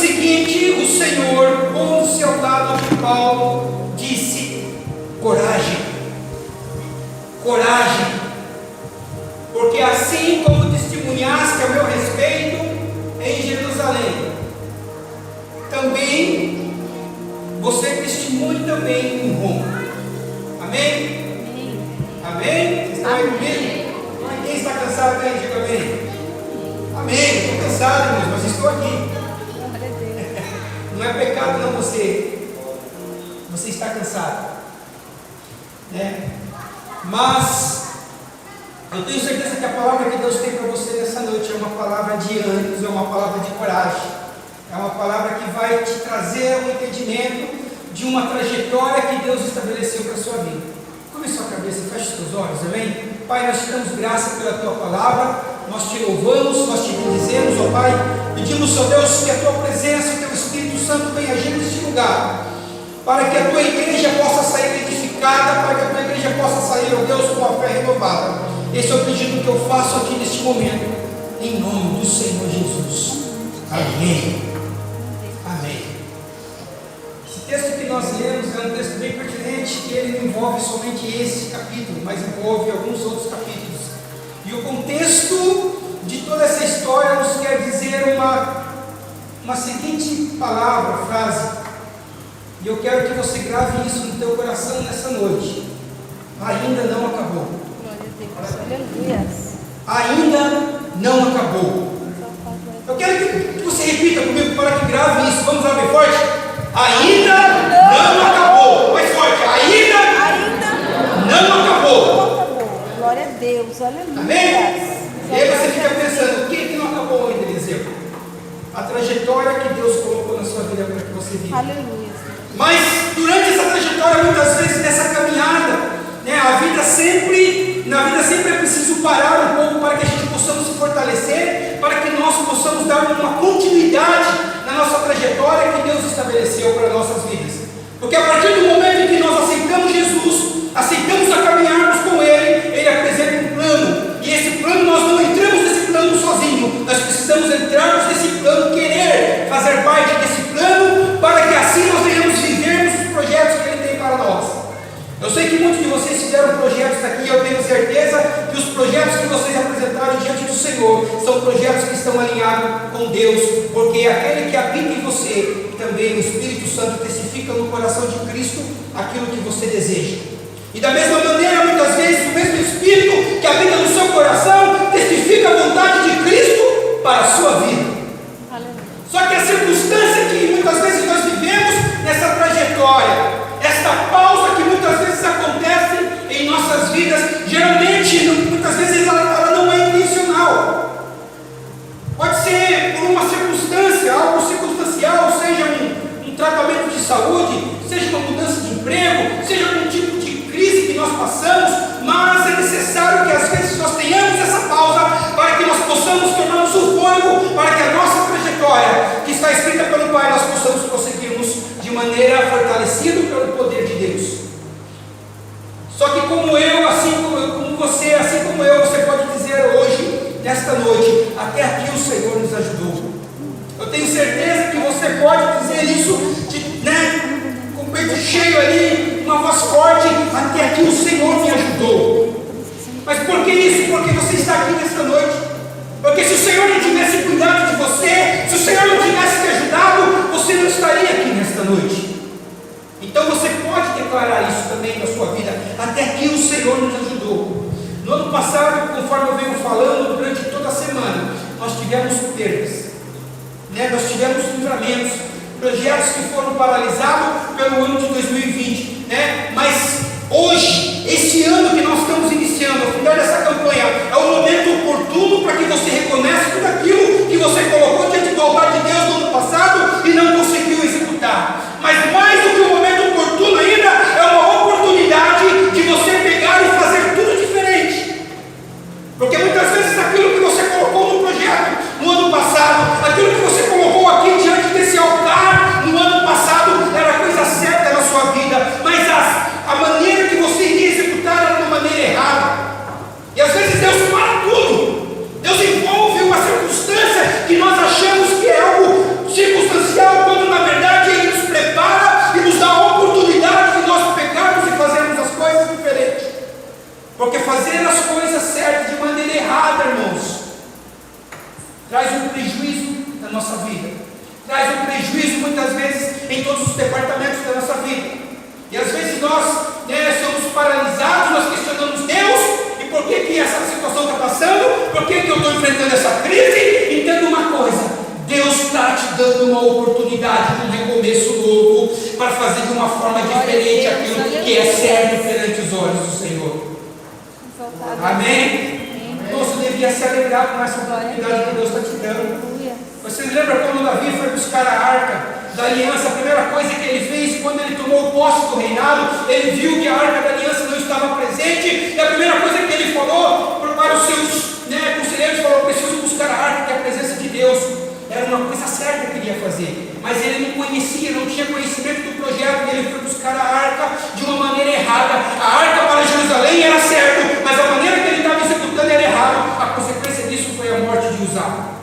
seguinte, o Senhor, pondo-se ao lado de Paulo, disse: coragem, coragem, porque assim como testemunhaste a meu respeito em Jerusalém, também você testemunhe também em Roma. Amém? Amém? Vocês estão aí comigo? Quem está cansado aí, diga amém. Amém, estou cansado, irmãos, mas estou aqui. Não é pecado não você está cansado, né? Mas eu tenho certeza que a palavra que Deus tem para você nessa noite é uma palavra de ânimo, é uma palavra de coragem, é uma palavra que vai te trazer um entendimento de uma trajetória que Deus estabeleceu para a sua vida. Curve sua cabeça, feche seus olhos, amém? Pai, nós te damos graça pela tua palavra, nós te louvamos, nós te bendizemos, ó Pai, pedimos, ó Deus, que a tua presença, o teu Espírito Santo venha agir neste lugar, para que a tua igreja possa sair edificada, para que a tua igreja possa sair, ó Deus, com uma fé renovada. Esse é o pedido que eu faço aqui neste momento, em nome do Senhor Jesus. Amém. Amém. Esse texto que nós lemos é um texto bem pertinente, que ele não envolve somente esse capítulo, mas envolve alguns outros capítulos. E o contexto de toda essa história nos quer dizer uma seguinte palavra, frase, e eu quero que você grave isso no teu coração nessa noite: ainda não acabou. Aleluia. Ainda não acabou. Eu quero que você repita comigo para que grave isso. Vamos lá bem forte. Ainda não acabou. Mais forte. Ainda não acabou. Glória a Deus. Aleluia. Amém? E aí você fica pensando: o que não acabou ainda, Eliseu? A trajetória que Deus colocou na sua vida para que você viva. Aleluia. Mas durante essa trajetória, muitas vezes nessa caminhada, né, na vida sempre é preciso parar um pouco para que a gente possamos se fortalecer, para que nós possamos dar uma continuidade na nossa trajetória que Deus estabeleceu para nossas vidas. Porque a partir do momento em que nós aceitamos Jesus, aceitamos a caminharmos com Ele apresenta um plano, e esse plano nós não entramos nesse plano sozinho, nós precisamos entrarmos nesse plano, querer fazer parte desse plano, para que assim nós venhamos vivermos os projetos que Ele tem para nós. Eu sei que muitos de vocês fizeram projetos aqui, eu tenho certeza que os projetos que vocês apresentaram diante do Senhor são projetos que estão alinhados com Deus, porque aquele que habita em você, também o Espírito Santo testifica no coração de Cristo aquilo que você deseja. E da mesma maneira, muitas vezes, o mesmo Espírito que habita no seu coração testifica a vontade de Cristo para a sua vida. Só que a circunstância que muitas vezes nós vivemos nessa trajetória, esta pausa que muitas vezes acontece em nossas vidas, geralmente, muitas vezes ela não é intencional. Pode ser por uma circunstância, algo circunstancial, seja um tratamento de saúde, seja uma mudança de emprego, seja algum tipo de crise que nós passamos, mas é necessário que às vezes nós tenhamos essa pausa para que nós possamos tornar-nos o fôlego, para que a nossa trajetória, que está escrita pelo Pai, nós possamos prosseguirmos de maneira fortalecida pelo poder de Deus. Só que como eu, assim como você, assim como eu, você pode dizer hoje, nesta noite, até aqui o Senhor nos ajudou. Eu tenho certeza que você pode dizer isso, com o peito cheio ali, uma voz forte: até aqui o Senhor me ajudou. Mas por que isso? Porque você está aqui nesta noite. Porque se o Senhor não tivesse cuidado de você, se o Senhor não tivesse te ajudado, você não estaria aqui nesta noite. Então você pode declarar isso também na sua vida: até aqui o Senhor nos ajudou. No ano passado, conforme eu venho falando durante toda a semana, nós tivemos perdas, né? Nós tivemos livramentos, projetos que foram paralisados pelo ano de 2020, né? Mas hoje, esse ano que nós estamos iniciando, ao final dessa campanha, é o momento oportuno para que você reconheça tudo aquilo que você colocou diante do altar de Deus no ano passado e não conseguiu executar. Mas mais do que o momento oportuno ainda, é uma oportunidade de você pegar e fazer tudo diferente. Porque muitas vezes aquilo que você colocou no projeto no ano passado, aquilo que você colocou aqui diante desse altar no ano passado, era a coisa certa na sua vida, mas a maneira que você iria executar era de uma maneira errada. E às vezes Deus para tudo, Deus envolve uma circunstância que nós nossa vida, traz um prejuízo muitas vezes em todos os departamentos da nossa vida. E às vezes nós somos paralisados, nós questionamos Deus, e por que essa situação está passando? Por que eu estou enfrentando essa crise? Entenda uma coisa: Deus está te dando uma oportunidade, um recomeço novo, para fazer de uma forma diferente aquilo que é certo perante os olhos do Senhor. Amém? Então você devia se alegrar com essa oportunidade que Deus está te dando. Vocês lembram quando Davi foi buscar a arca da aliança? A primeira coisa que ele fez quando ele tomou posse do reinado, ele viu que a arca da aliança não estava presente, e a primeira coisa que ele falou para os seus conselheiros, falou: preciso buscar a arca, que é a presença de Deus. Era uma coisa certa que ele ia fazer, mas ele não conhecia, não tinha conhecimento do projeto, e ele foi buscar a arca de uma maneira errada. A arca para Jerusalém era certo, mas a maneira que ele estava executando era errada. A consequência disso foi a morte de Uzá,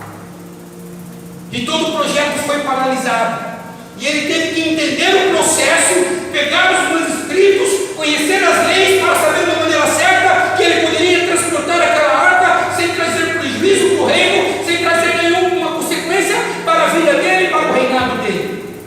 e todo o projeto foi paralisado. E ele teve que entender o processo, pegar os manuscritos, conhecer as leis para saber da maneira certa que ele poderia transportar aquela arca sem trazer prejuízo para o reino, sem trazer nenhuma consequência para a vida dele e para o reinado dele.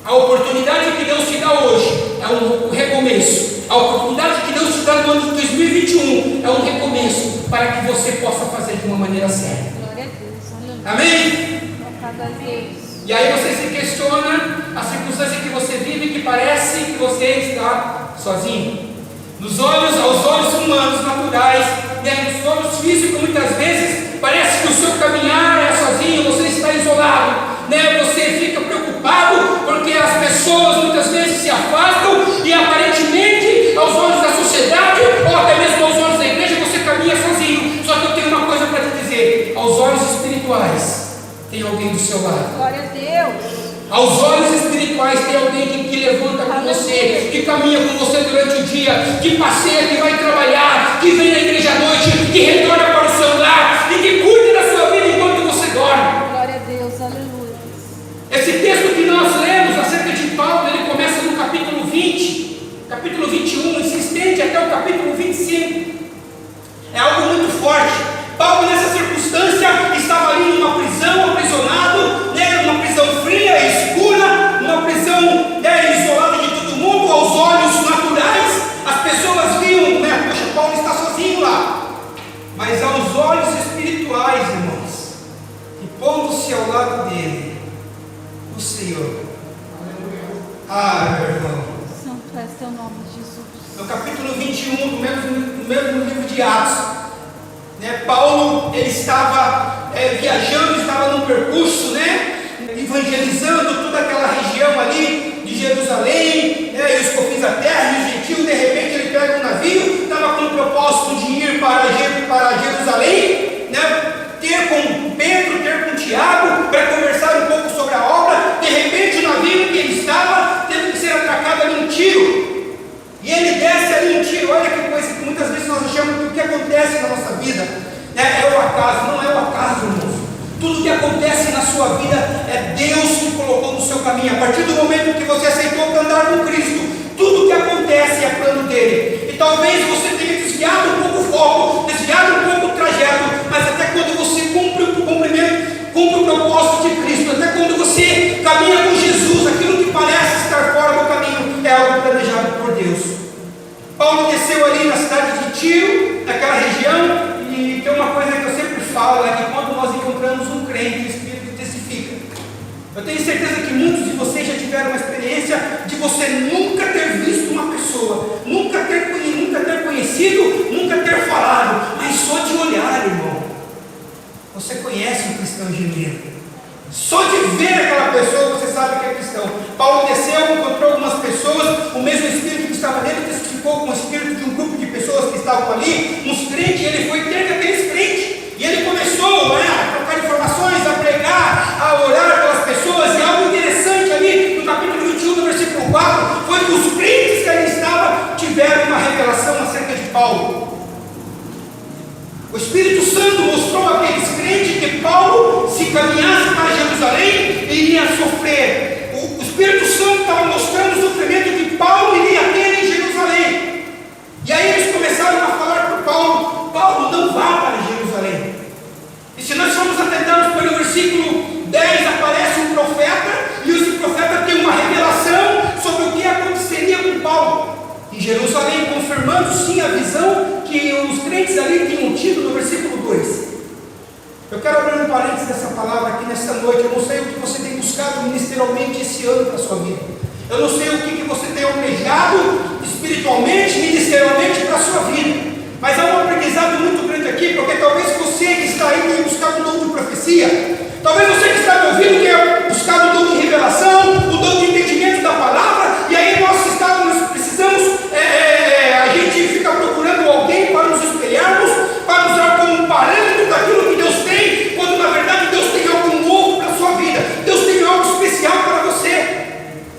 A oportunidade que Deus te dá hoje é um recomeço. A oportunidade que Deus te dá no ano de 2021 é um recomeço para que você possa fazer de uma maneira certa. Glória a Deus. Amém? Louvado a Deus. E aí você se questiona a circunstância que você vive, que parece que você está sozinho. Aos olhos humanos, naturais, nos olhos físicos, muitas vezes, parece que o seu caminhar é sozinho, você está isolado. Você fica preocupado porque as pessoas muitas vezes se afastam e aparentemente, aos olhos da sociedade, ou até mesmo aos olhos da igreja, você caminha sozinho. Só que eu tenho uma coisa para te dizer: aos olhos espirituais, tem alguém do seu lado. Glória a Deus. Aos olhos espirituais tem alguém que levanta com você, que caminha com você durante o dia, que passeia, que vai trabalhar, que vem na igreja à noite, que retorna para o seu lar e que cuida da sua vida enquanto você dorme. Glória a Deus, aleluia. Esse texto que nós lemos acerca de Paulo, ele começa no capítulo 20, capítulo 21 e se estende até o capítulo 25. É algo muito forte. Paulo, nessa circunstância, estava ali numa prisão, aprisionado, numa prisão fria, escura, numa prisão isolada de todo mundo. Aos olhos naturais, as pessoas viam, poxa, Paulo está sozinho lá. Mas aos olhos espirituais, irmãos, e pondo-se ao lado dele, o Senhor. Meu irmão. Santo é teu nome, Jesus. No capítulo 21, no mesmo livro de Atos, Paulo, ele estava viajando, estava num percurso, evangelizando toda aquela região ali de Jerusalém, e os confins da terra, e os gentios. De repente ele pega um navio, estava com o propósito de ir para Jerusalém, ter com Pedro, ter com Tiago, para conversar um pouco sobre a obra. De repente o navio em que ele estava teve que ser atracado ali um tiro. E ele desce ali um tiro. Olha que coisa que muitas vezes nós achamos que o que acontece na nossa vida é o acaso. Não é o acaso, irmãos. Tudo que acontece na sua vida é Deus que colocou no seu caminho. A partir do momento que você aceitou andar com Cristo, tudo que acontece é plano dele. E talvez você tenha desviado um pouco o foco, desviado um pouco o trajeto, mas até quando você cumpre o propósito de Cristo, até quando você caminha com Jesus, aquilo que parece estar fora do caminho é algo planejado por Deus. Paulo desceu ali na cidade de Tiro, naquela região, e tem uma coisa que eu sempre falo, é que quando nós encontramos um crente, o Espírito testifica. Eu tenho certeza que muitos de vocês já tiveram uma experiência de você nunca ter visto uma pessoa, nunca ter conhecido, nunca ter falado, mas só de olhar, irmão, você conhece um cristão genuíno. Só de ver aquela pessoa você sabe que é cristão. Paulo desceu, encontrou algumas pessoas, o mesmo Espírito que estava nele testificou com o Espírito de um grupo de pessoas que estavam ali, uns crentes, e ele foi ter com aqueles crentes, e ele começou a trocar informações, a pregar, a orar pelas pessoas. E algo interessante ali no capítulo 21, no versículo 4, foi que os crentes que ali estavam tiveram uma revelação acerca de Paulo. O Espírito Santo mostrou àqueles crentes que Paulo, se caminhasse para Jerusalém, iria sofrer. O Espírito Santo estava mostrando o sofrimento que Paulo iria ter em Jerusalém. E aí eles começaram a falar para Paulo: Paulo, não vá para Jerusalém. E se nós formos atentarmos pelo versículo 10 a Jerusalém, confirmando sim a visão que os crentes ali tinham tido no versículo 2. Eu quero abrir um parênteses dessa palavra aqui nesta noite. Eu não sei o que você tem buscado ministerialmente esse ano para a sua vida. Eu não sei o que você tem almejado espiritualmente, ministerialmente para a sua vida. Mas há um aprendizado muito grande aqui, porque talvez você que está aí tenha buscado o dom de profecia. Talvez você que está me ouvindo tenha buscado o dom de revelação, o dom de entendimento da palavra. E aí nós precisamos, a gente fica procurando alguém para nos espelharmos, para usar como um parâmetro daquilo que Deus tem, quando na verdade Deus tem algo novo para a sua vida. Deus tem algo especial para você.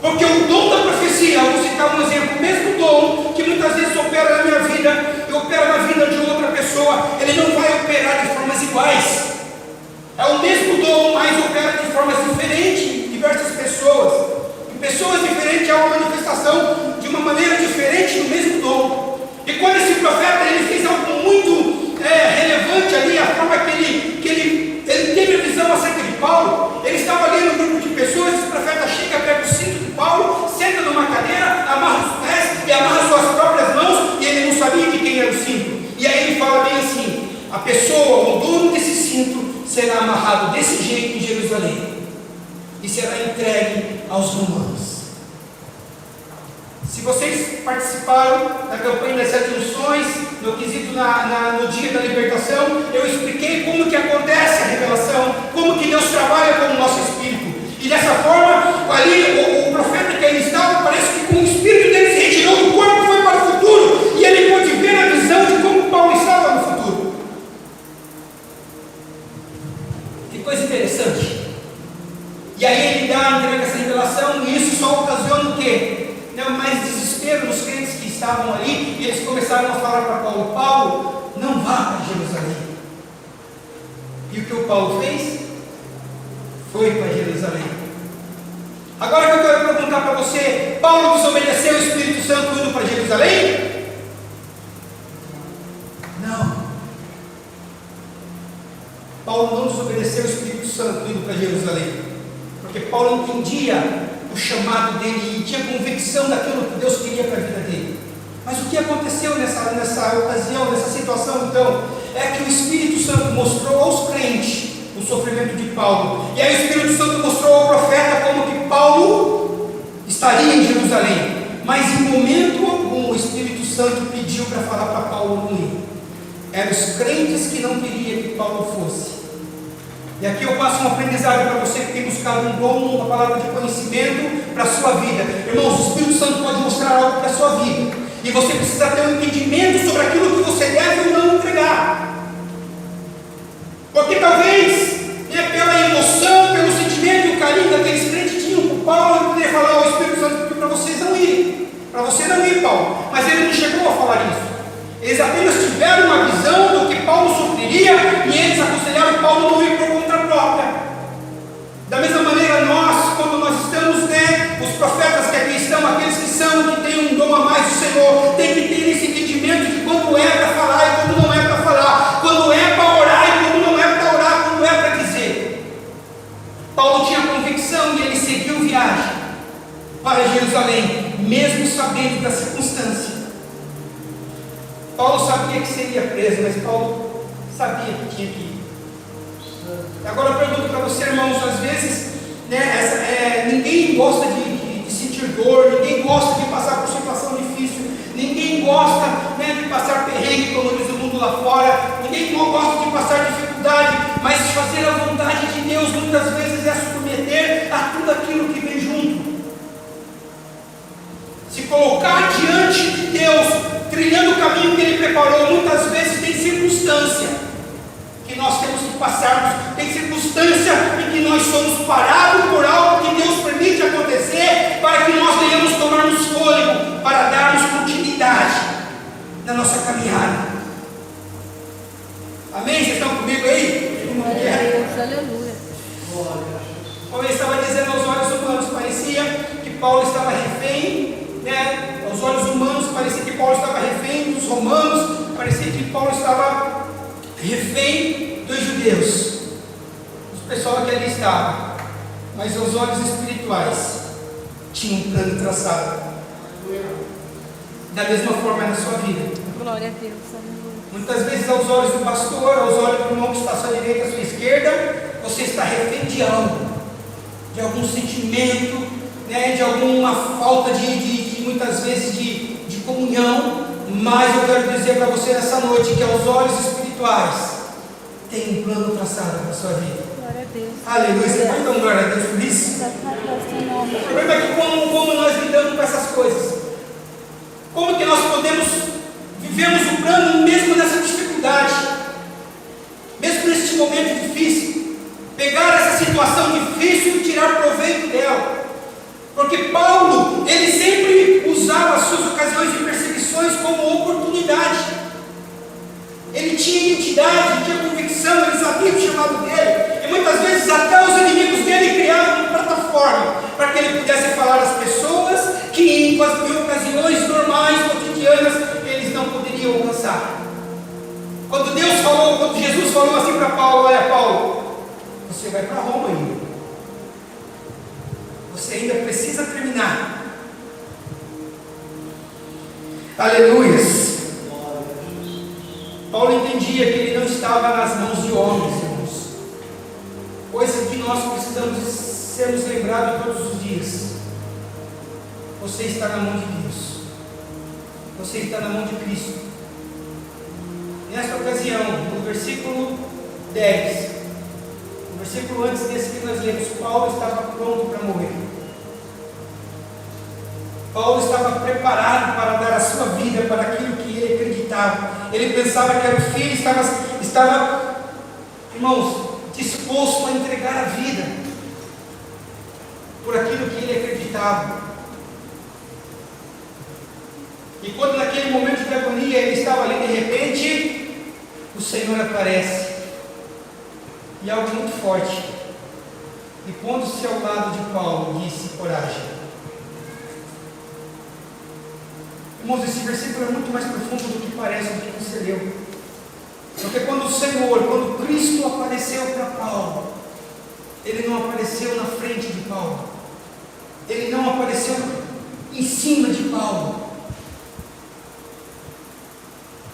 Porque o dom da profecia, eu vou citar um exemplo, o mesmo dom que muitas vezes opera na minha vida e opera na vida de outra pessoa, ele não vai operar de formas iguais. É o mesmo dom, mas opera de formas diferentes em diversas pessoas. Em pessoas diferentes há uma manifestação de uma maneira diferente do mesmo dom. E quando esse profeta ele fez algo muito relevante ali, a forma que ele teve a visão acerca de Paulo, ele estava ali no grupo de pessoas, esse profeta chega, pega o cinto de Paulo, senta numa cadeira, amarra os pés e amarra suas próprias mãos, e ele não sabia de quem era o cinto. E aí ele fala bem assim: a pessoa, o dono desse cinto, será amarrado desse jeito em Jerusalém e será entregue aos romanos. Se vocês participaram da campanha das 7 unções, no quesito no dia da libertação, eu expliquei como que acontece a revelação, como que Deus trabalha com o nosso espírito. E dessa forma, ali o profeta que ali estava, parece que com o espírito dele se retirou do corpo, foi para o futuro, e ele pôde ver a visão de como Paulo estava no futuro. Que coisa interessante. E aí ele entrega essa revelação, e isso só ocasiona o quê? Mais desespero nos crentes que estavam ali, e eles começaram a falar para Paulo: Paulo, não vá para Jerusalém. E o que o Paulo fez? Foi para Jerusalém. Agora que eu quero perguntar para você: Paulo desobedeceu o Espírito Santo indo para Jerusalém? Não. Paulo não desobedeceu o Espírito Santo indo para Jerusalém, porque Paulo entendia o chamado dele e tinha convicção daquilo que Deus queria para a vida dele. Mas o que aconteceu nessa ocasião, nessa situação então, é que o Espírito Santo mostrou aos crentes o sofrimento de Paulo, e aí o Espírito Santo mostrou ao profeta como que Paulo estaria em Jerusalém, mas em momento algum o Espírito Santo pediu para falar para Paulo não ir. Eram os crentes que não queriam que Paulo fosse. E aqui eu passo um aprendizado para você que tem buscado um dom, uma palavra de conhecimento para a sua vida. Irmãos, o Espírito Santo pode mostrar algo para a sua vida, e você precisa ter um entendimento sobre aquilo que você deve ou não entregar. Porque talvez, pela emoção, pelo sentimento e o carinho daqueles crentes tinham por Paulo, ele poderia falar: o Espírito Santo pediu para vocês não irem. Para você não ir, Paulo. Mas ele não chegou a falar isso. Eles apenas tiveram uma visão do que Paulo sofreria, e eles aconselharam Paulo não ir por conta própria. Da mesma maneira, nós, quando nós estamos, os profetas que aqui estão, aqueles que têm um dom a mais do Senhor, tem que ter esse entendimento de quando é para falar e quando não é para falar, quando é para orar e quando não é para orar, quando é para dizer. Paulo tinha convicção e ele seguiu viagem para Jerusalém, mesmo sabendo da circunstância. Paulo sabia que seria preso, mas Paulo sabia que tinha que ir. Agora eu pergunto para você, irmãos, às vezes ninguém gosta de sentir dor, ninguém gosta de passar por situação difícil, ninguém gosta de passar perrengue, como diz o mundo lá fora, ninguém gosta de passar dificuldade, mas fazer a vontade de Deus muitas vezes é submeter a tudo aquilo que vem junto. Se colocar diante de Deus, trilhando o caminho que Ele preparou, muitas vezes tem circunstância que nós temos que passarmos, tem circunstância em que nós somos parados por algo que Deus permite acontecer, para que nós venhamos tomarmos fôlego, para darmos continuidade na nossa caminhada. Amém? Vocês estão comigo aí? Deus, aleluia. Como eu estava dizendo, aos olhos humanos parecia que Paulo estava refém, aos olhos humanos parecia que Paulo estava refém dos romanos, parecia que Paulo estava refém dos judeus, dos pessoal que ali estava, mas aos olhos espirituais tinha um plano traçado. Da mesma forma é na sua vida. Glória a Deus, aleluia. Muitas vezes, aos olhos do pastor, aos olhos do irmão que está à sua direita, à sua esquerda, você está refém de algo, de algum sentimento, né, de alguma falta de muitas vezes de comunhão. Mas eu quero dizer para você nessa noite que aos olhos espirituais tem um plano traçado para a sua vida. Glória a Deus. Aleluia. Você pode dar um glória a Deus por isso? O problema é que como nós lidamos com essas coisas? Como que nós podemos vivemos o plano mesmo nessa dificuldade, mesmo neste momento difícil, pegar essa situação difícil e tirar proveito dela? Porque Paulo, ele sempre usava as suas ocasiões de perseguições como oportunidade. Ele tinha identidade, tinha convicção, ele sabia o chamado dele, e muitas vezes até os inimigos dele criavam uma plataforma para que ele pudesse falar às pessoas que em ocasiões normais, cotidianas, eles não poderiam alcançar. Quando Jesus falou assim para Paulo: olha, Paulo, você vai para Roma ainda, você ainda precisa terminar. Aleluias. Paulo entendia que ele não estava nas mãos de homens, irmãos, coisa que nós precisamos sermos lembrados todos os dias. Você está na mão de Deus, você está na mão de Cristo. Nesta ocasião, no versículo 10, no versículo antes desse que nós lemos, Paulo estava pronto para morrer. Paulo estava preparado para dar a sua vida para aquilo que ele acreditava. Ele pensava que era o filho, estava, irmãos, disposto a entregar a vida por aquilo que ele acreditava. E quando naquele momento de agonia ele estava ali, de repente o Senhor aparece, e algo muito forte, e pondo-se ao lado de Paulo, disse: coragem. Irmãos, esse versículo é muito mais profundo do que parece, do que você leu. Porque quando o Senhor, quando Cristo apareceu para Paulo, ele não apareceu na frente de Paulo, ele não apareceu em cima de Paulo.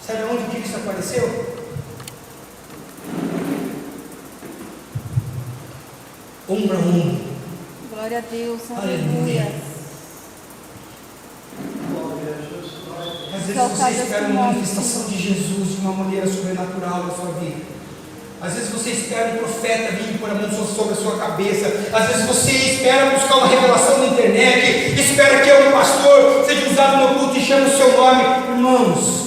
Sabe onde Cristo apareceu? Ombro a ombro. Glória a Deus, Aleluia. aleluia. Às vezes você espera uma manifestação de Jesus de uma maneira sobrenatural na sua vida. Às vezes você espera um profeta vir pôr a mão sobre a sua cabeça. Às vezes você espera buscar uma revelação na internet, espera que um pastor seja usado no culto e chame o seu nome. Irmãos,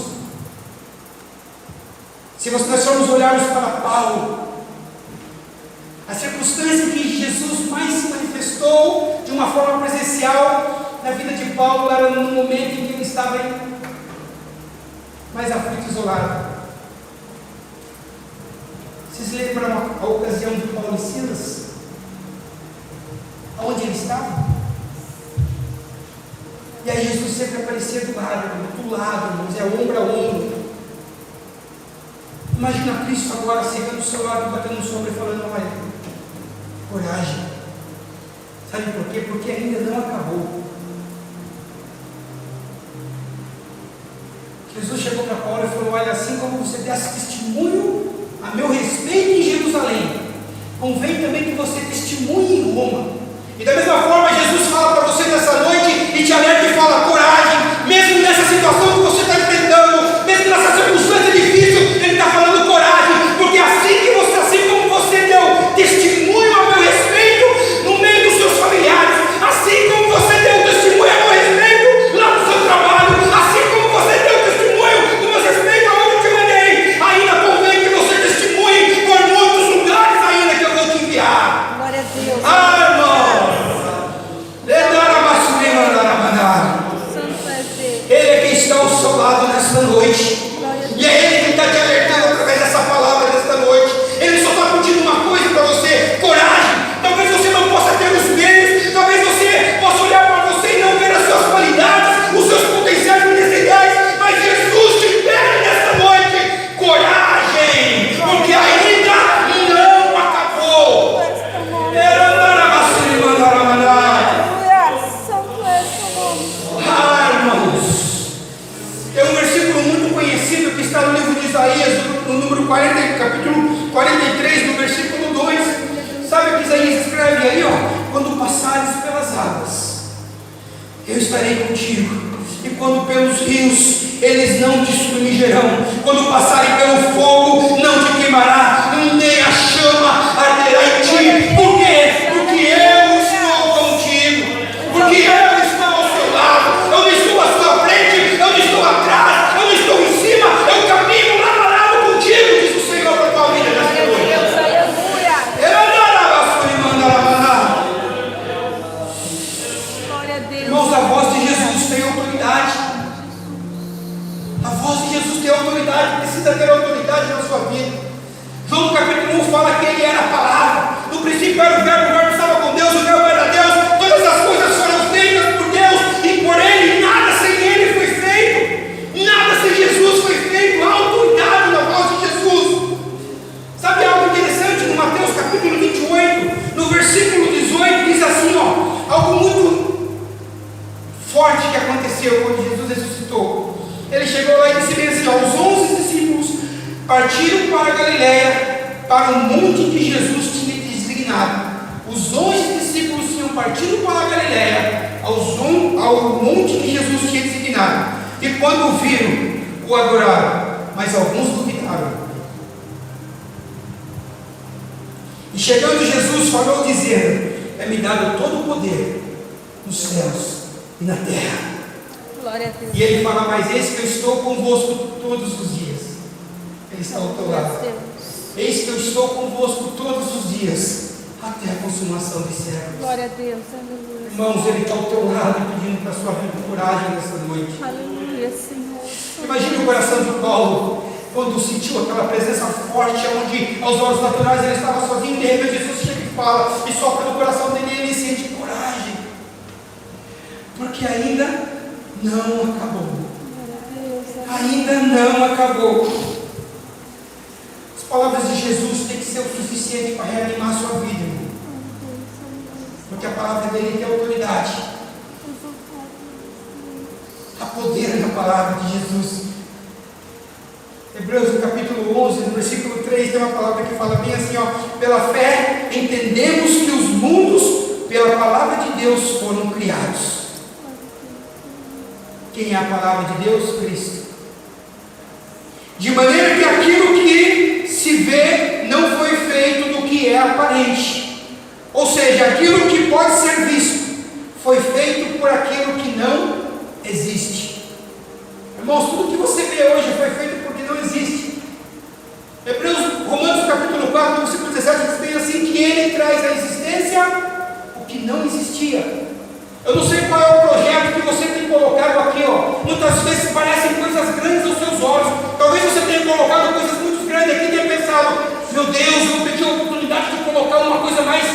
se nós formos olharmos para Paulo, a circunstância que Jesus mais se manifestou de uma forma presencial na vida de Paulo era no momento em que ele estava mais aflito, isolado. Vocês lembram a ocasião de Paulo e Silas? Aonde ele estava? E aí Jesus sempre aparecia do lado, irmãos, é ombro a ombro. Imagina Cristo agora chegando do seu lado, batendo no seu ombro e falando: olha, coragem. Sabe por quê? Porque ainda não acabou. Jesus chegou para Paulo e falou: olha, assim como você desse testemunho a meu respeito em Jerusalém, convém também que você testemunhe em Roma. E da mesma forma, Jesus fala para você nessa noite e te alerta e fala: coragem, mesmo nessa situação que você está enfrentando, mesmo nessa circunstância difícil, Ele está falando coragem, porque assim como você deu testemunho a meu respeito no meio dos seus familiares, assim como você deu testemunho a meu respeito lá no seu trabalho, assim como você deu testemunho do meu respeito aonde eu te mandei, ainda convém que você testemunhe por muitos lugares ainda que eu vou te enviar. Glória a Deus. Irmão, eu estarei contigo. E quando pelos rios, eles não te submergerão. Quando passarem pelo fogo, não te queimará, nem a chama arderá em ti. Por quê? Porque eu estou contigo. Porque eu estou ao seu lado. Eu não estou à sua frente, eu não estou atrás, eu não estou em cima, eu caminho lado a lado contigo, diz o Senhor para a tua vida nesta noite. Irmãos, a voz de Jesus tem autoridade. A voz de Jesus tem autoridade, precisa ter autoridade na sua vida. João no capítulo 1 fala que ele era a palavra. No princípio era o verbo estava com Deus, o verbo era Deus. Todas as coisas foram feitas por Deus e por ele, nada sem ele foi feito. Nada sem Jesus foi feito. Há autoridade na voz de Jesus. Sabe algo interessante? No Mateus capítulo 28, no versículo 18, diz assim, algo muito forte que aconteceu quando Jesus ressuscitou. Ele chegou lá e disse bem assim, os 11 discípulos partiram para a Galileia, para o monte que Jesus tinha designado. Os 11 discípulos tinham partido para a Galileia, ao monte que Jesus tinha designado. E quando o viram, o adoraram, mas alguns duvidaram. E chegando Jesus, falou dizendo, é-me dado todo o poder nos céus e na terra. Glória a Deus. E ele fala, mas eis que eu estou convosco todos os dias. Ele está ao teu lado. Eis que eu estou convosco todos os dias, até a consumação dos séculos. Glória a Deus, aleluia. Irmãos, ele está ao teu lado pedindo para a sua vida coragem nessa noite. Aleluia, Senhor. Imagine o coração de Paulo, quando sentiu aquela presença forte, onde aos olhos naturais ele estava sozinho, e de repente Jesus chega e fala, e sopra no coração dele e ele sente coragem. Porque ainda não acabou. Ainda não acabou. As palavras de Jesus têm que ser o suficiente para reanimar a sua vida, irmão. Porque a palavra dele tem autoridade. Há poder na palavra de Jesus. Hebreus no capítulo 11, no versículo 3, tem uma palavra que fala bem assim, pela fé entendemos que os mundos, pela palavra de Deus, foram criados. Quem é a palavra de Deus? Cristo. De maneira que aquilo que se vê não foi feito do que é aparente. Ou seja, aquilo que pode ser visto foi feito por aquilo que não existe. Irmãos, tudo que você vê hoje foi feito porque não existe. Romanos capítulo 4, versículo 17 diz bem assim, que ele traz à existência o que não existia. Eu não sei qual é o projeto que você tem colocado aqui, muitas vezes parecem coisas grandes aos seus olhos. Talvez você tenha colocado coisas muito grandes aqui e tenha pensado, meu Deus, eu pedi a oportunidade de colocar uma coisa mais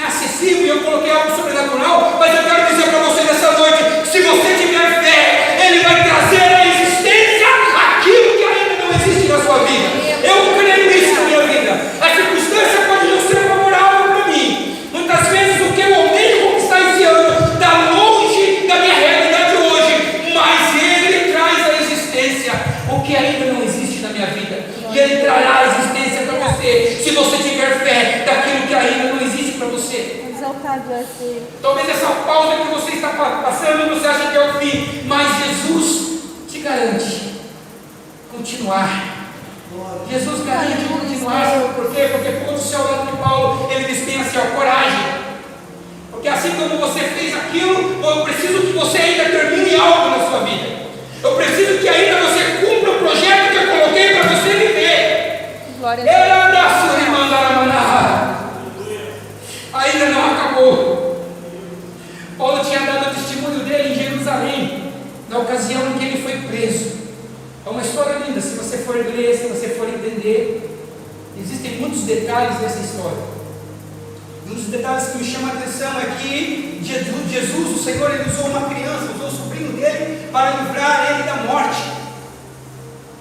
acessível e eu coloquei algo sobrenatural, mas eu quero dizer para você nessa noite, que se você tiver fé, ele vai trazer à existência aquilo que ainda não existe na sua vida. Eu creio nisso na minha vida. A circunstância pode não ser favorável para mim. Muitas vezes o que eu almejo conquistar esse ano está longe da minha realidade hoje, mas ele traz à existência o que ainda não existe na minha vida. E ele trará à existência para você, se você tiver fé daquilo que ainda não existe para você. Exaltado é Deus. Talvez essa pausa que você está passando você acha que é o fim, mas Jesus te garante continuar. Jesus garante continuar, sabe por quê? Porque quando o seu lado de Paulo, ele diz bem assim, coragem. Porque assim como você fez aquilo, eu preciso que você ainda termine algo na sua vida. Eu preciso que ainda você cumpra o projeto que eu coloquei para você viver. Glória a Deus. Ainda não acabou. Paulo tinha dado o testemunho dele em Jerusalém, na ocasião em que ele foi preso. É uma história linda, se você for ler, se você for entender. Existem muitos detalhes nessa história. Um dos detalhes que me chama a atenção é que Jesus, o Senhor, ele usou uma criança, usou o sobrinho dele para livrar ele da morte.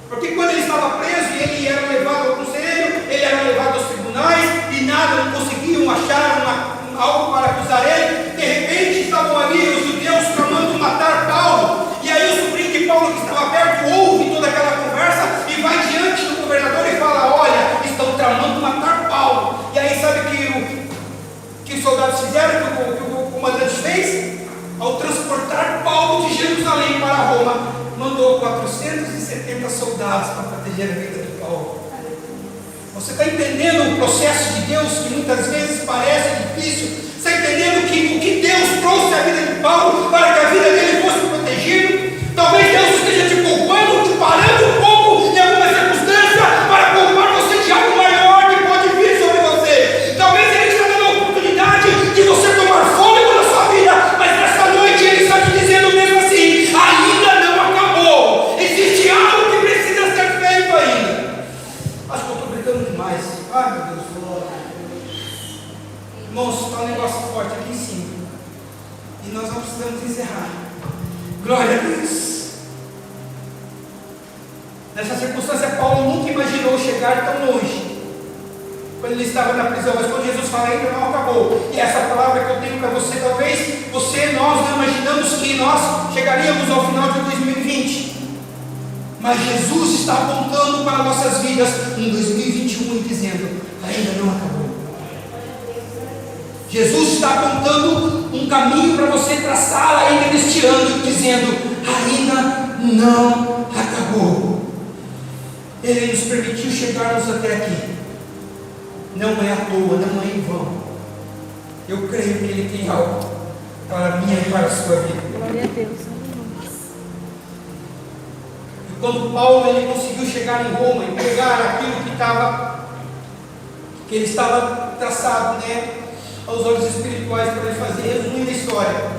Porque quando ele estava preso e ele era levado ao conselho, ele era levado aos tribunais e nada, não conseguiam achar algo para acusar ele. De repente estavam ali os judeus tramando matar Paulo. E aí o sobrinho de Paulo, que estava perto, ouve toda aquela conversa e vai diante do governador e fala, olha, estão tramando matar Paulo. E aí sabe que os soldados fizeram, que o comandante fez? Ao transportar Paulo 470 soldados para proteger a vida de Paulo. Você está entendendo o processo de Deus que muitas vezes parece difícil? Você está entendendo que o que Deus trouxe à vida de Paulo para que a vida dele fosse protegida? Talvez Deus esteja te poupando, te parando um pouco em alguma circunstância para poupar você de algo maior que pode vir sobre você. Talvez Ele está dando a oportunidade de você tomar fôlego na sua vida, mas nessa noite Ele está te dizendo mesmo assim: ainda não acabou. Existe algo que precisa ser feito ainda. Acho que eu estou brincando demais. Ai, meu Deus. Irmãos, está um negócio forte aqui em cima. E nós não precisamos encerrar. Glória a Deus. Nessa circunstância, Paulo nunca imaginou chegar tão longe. Quando ele estava na prisão, mas quando Jesus fala, ainda não acabou. E essa palavra que eu tenho para você, talvez nós não imaginamos que nós chegaríamos ao final de 2020. Mas Jesus está apontando para nossas vidas em 2021 e dizendo, ainda não acabou. Jesus está apontando um caminho para você traçar ainda neste ano, dizendo, ainda não acabou. Ele nos permitiu chegarmos até aqui. Não é à toa, não é em vão. Eu creio que Ele tem algo para a minha e para a sua vida. Glória a Deus. E quando Paulo ele conseguiu chegar em Roma e pegar aquilo que ele estava traçado, né, aos olhos espirituais para ele fazer, resumindo a história.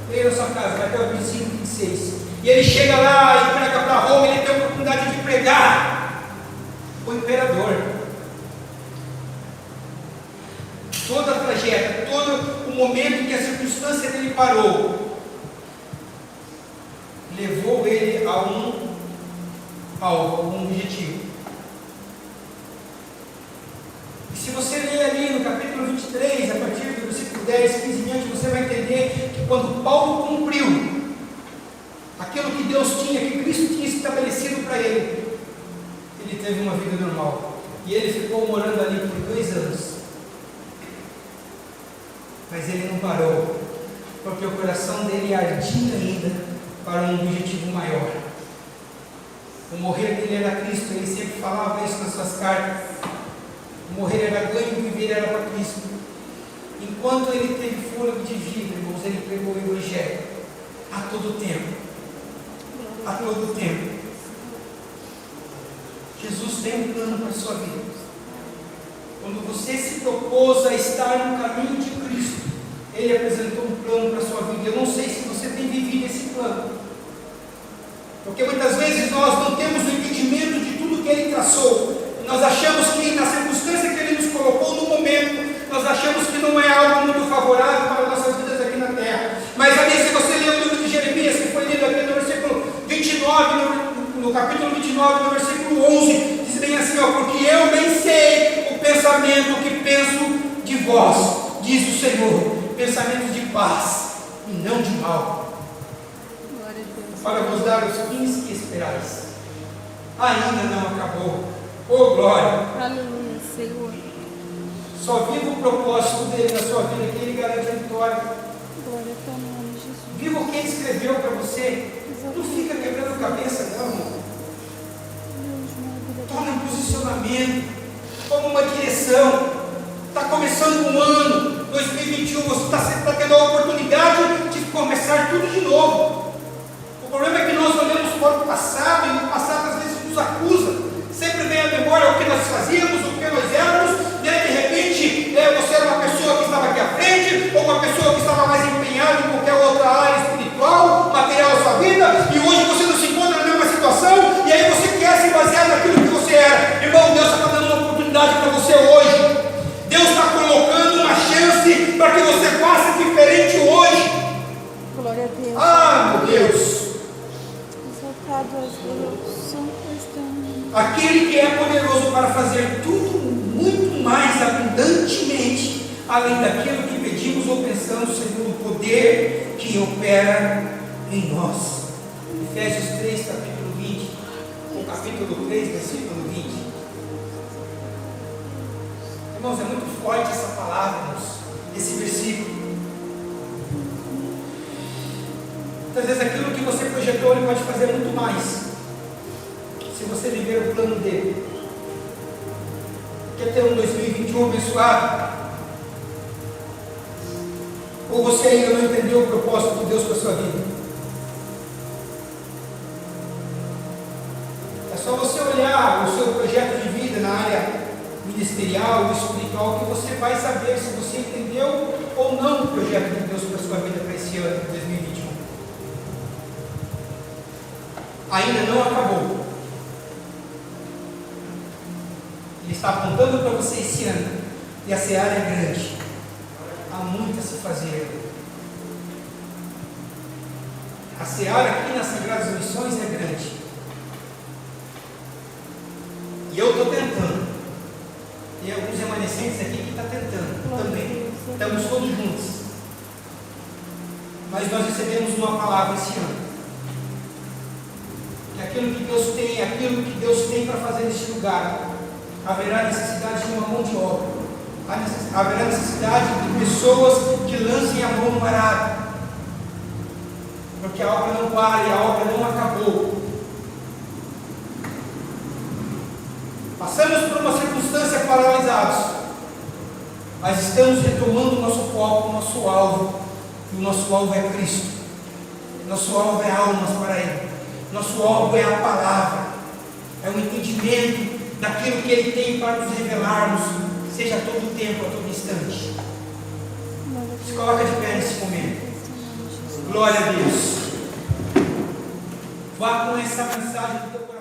Leia na sua casa, vai até o versículo 26. E ele chega lá e prega para Roma, ele tem a oportunidade de pregar o imperador. Toda a trajetória, todo o momento em que a circunstância dele parou, levou ele a um alvo, a um objetivo. E se você ler ali no capítulo 23, a partir do versículo 10, 15 em diante, você vai entender que quando Paulo cumpriu aquilo que Deus tinha, que Cristo tinha estabelecido para ele, ele teve uma vida normal. E ele ficou morando ali por 2 anos. Mas ele não parou, porque o coração dele ardia ainda para um objetivo maior. O morrer dele era Cristo, ele sempre falava isso nas suas cartas. O morrer era ganho, o viver era para Cristo. Enquanto ele teve fôlego de vida, irmãos, ele pregou o Evangelho a todo tempo. A todo tempo. Jesus tem um plano para a sua vida. Quando você se propôs a estar no caminho de Cristo, Ele apresentou um plano para a sua vida. Eu não sei se você tem vivido esse plano, porque muitas vezes nós não temos o entendimento de tudo que Ele traçou. Nós achamos que na circunstância que Ele nos colocou no momento, nós achamos que não é algo muito favorável para nossas vidas aqui na terra. Mas ali, se você ler o livro de Jeremias, que foi lido aqui no versículo 29, no capítulo 29, no versículo 11, diz bem assim, ó, porque eu bem sei o pensamento que penso de vós, diz o Senhor, pensamentos de paz e não de mal, para vos dar os fins que esperais. Ainda não acabou. Oh glória! Aleluia, Senhor. Só viva o propósito dele na sua vida, que Ele garante a vitória. Glória a teu nome, Jesus. Viva o que Ele escreveu para você. Não fica quebrando cabeça, não. Tome um posicionamento, tome uma direção. Está começando um ano 2021, você está tendo a oportunidade de começar tudo de novo. O problema é que nós olhamos para o passado, e o passado às vezes nos acusa. Sempre vem à memória o que nós fazíamos, o que nós éramos, né? De repente você era uma pessoa que estava aqui à frente, ou uma pessoa que estava mais empenhada em qualquer outra área espiritual, material da sua vida, e hoje você não se encontra na mesma situação, e aí você quer se basear naquilo que você era. Irmão, Deus está dando uma oportunidade para você hoje. Deus está colocando uma chance para que você faça diferente hoje. Glória a Deus. Ah, meu Deus! Exaltado és Deus, santo és teu nome. Aquele que é poderoso para fazer tudo muito mais abundantemente, além daquilo que pedimos ou pensamos, segundo o poder que opera em nós. Efésios 3, capítulo 20, ou capítulo 3, versículo 20. Irmãos, é muito forte essa palavra, irmãos, esse versículo. Muitas vezes aquilo que você projetou, Ele pode fazer muito mais. você viver o plano dele. Quer ter um 2021 abençoado? Ou você ainda não entendeu o propósito de Deus para a sua vida? É só você olhar o seu projeto de vida na área ministerial, espiritual, que você vai saber se você entendeu ou não o projeto de Deus para a sua vida para esse ano de 2021. Ainda não acabou. Ele está apontando para você esse ano, e a seara é grande. Há muito a se fazer. A seara aqui nas Sagradas Missões é grande. E eu estou tentando. Tem alguns remanescentes aqui que estão tentando também. Estamos todos juntos. Mas nós recebemos uma palavra esse ano. Que aquilo que Deus tem para fazer neste lugar, haverá necessidade de uma mão de obra. Haverá necessidade de pessoas que lancem a mão no arado. Porque a obra não para e a obra não acabou. Passamos por uma circunstância paralisados, mas estamos retomando o nosso foco, o nosso alvo, e o nosso alvo é Cristo. Nosso alvo é almas para Ele. Nosso alvo é a palavra, é o entendimento daquilo que Ele tem para nos revelarmos, seja a todo tempo, a todo instante. Se coloca de pé nesse momento. Glória a Deus. Vá com essa mensagem do teu coração.